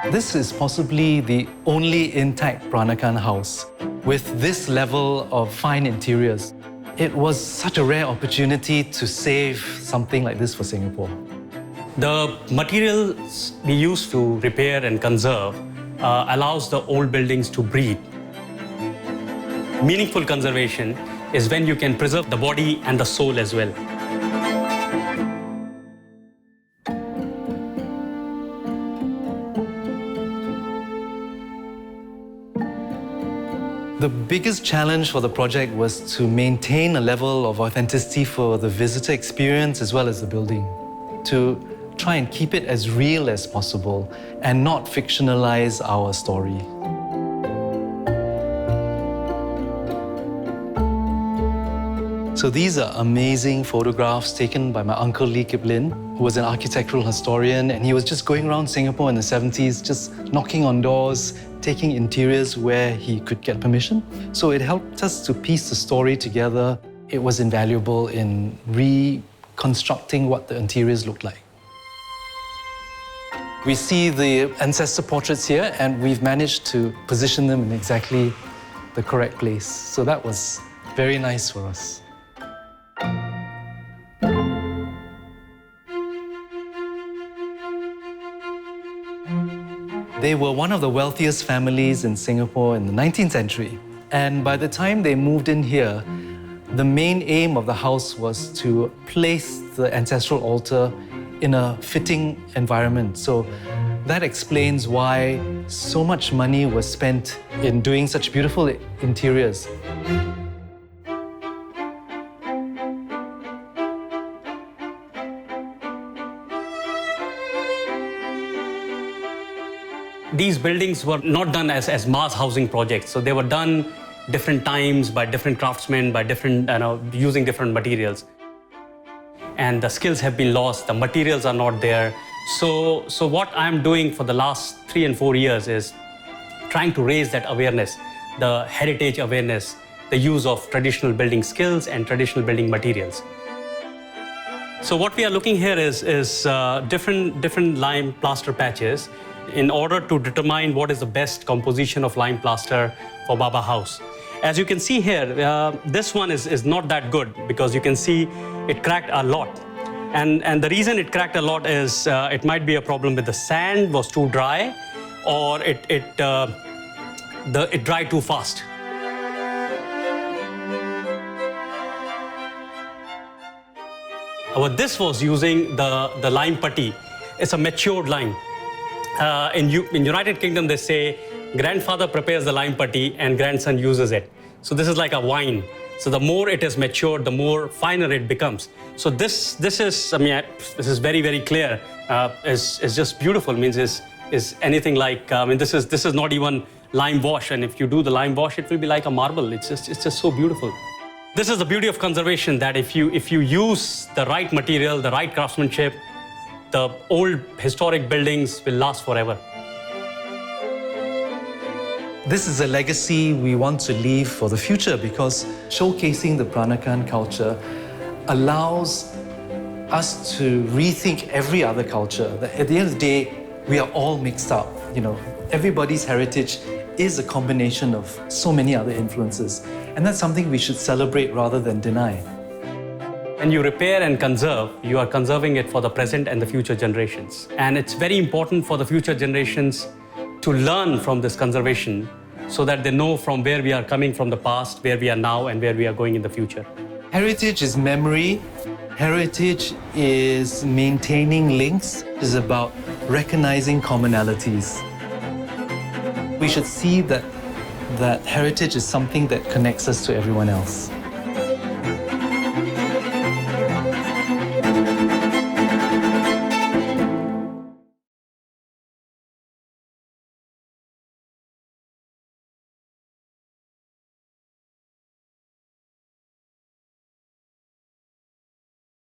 This is possibly the only intact Peranakan house with this level of fine interiors. It was such a rare opportunity to save something like this for Singapore. The materials we use to repair and conserve allows the old buildings to breathe. Meaningful conservation is when you can preserve the body and the soul as well. The biggest challenge for the project was to maintain a level of authenticity for the visitor experience as well as the building. To try and keep it as real as possible and not fictionalize our story. So these are amazing photographs taken by my uncle Lee Kip Lin, who was an architectural historian, and he was just going around Singapore in the 70s, just knocking on doors, taking interiors where he could get permission. So it helped us to piece the story together. It was invaluable in reconstructing what the interiors looked like. We see the ancestor portraits here, and we've managed to position them in exactly the correct place. So that was very nice for us. They were one of the wealthiest families in Singapore in the 19th century. And by the time they moved in here, the main aim of the house was to place the ancestral altar in a fitting environment. So that explains why so much money was spent in doing such beautiful interiors. These buildings were not done as mass housing projects. So they were done different times by different craftsmen, by different, using different materials. And the skills have been lost, the materials are not there. So what I'm doing for the last 3 and 4 years is trying to raise that awareness, the heritage awareness, the use of traditional building skills and traditional building materials. So what we are looking here is different lime plaster patches in order to determine what is the best composition of lime plaster for Baba House. As you can see here, this one is not that good because you can see it cracked a lot. And the reason it cracked a lot is it might be a problem with the sand was too dry, or it dried too fast. This was using the lime putty. It's a matured lime. In United Kingdom, they say grandfather prepares the lime putty and grandson uses it. So this is like a wine. So the more it is matured, the more finer it becomes. So this is, this is very, very clear. It's just beautiful. Means is anything like, this is not even lime wash. And if you do the lime wash, it will be like a marble. It's just so beautiful. This is the beauty of conservation, that if you use the right material, the right craftsmanship, the old historic buildings will last forever. This is a legacy we want to leave for the future because showcasing the Peranakan culture allows us to rethink every other culture. At the end of the day, we are all mixed up. Everybody's heritage is a combination of so many other influences. And that's something we should celebrate rather than deny. When you repair and conserve, you are conserving it for the present and the future generations. And it's very important for the future generations to learn from this conservation so that they know from where we are coming from the past, where we are now, and where we are going in the future. Heritage is memory. Heritage is maintaining links. It's about recognizing commonalities. We should see that heritage is something that connects us to everyone else.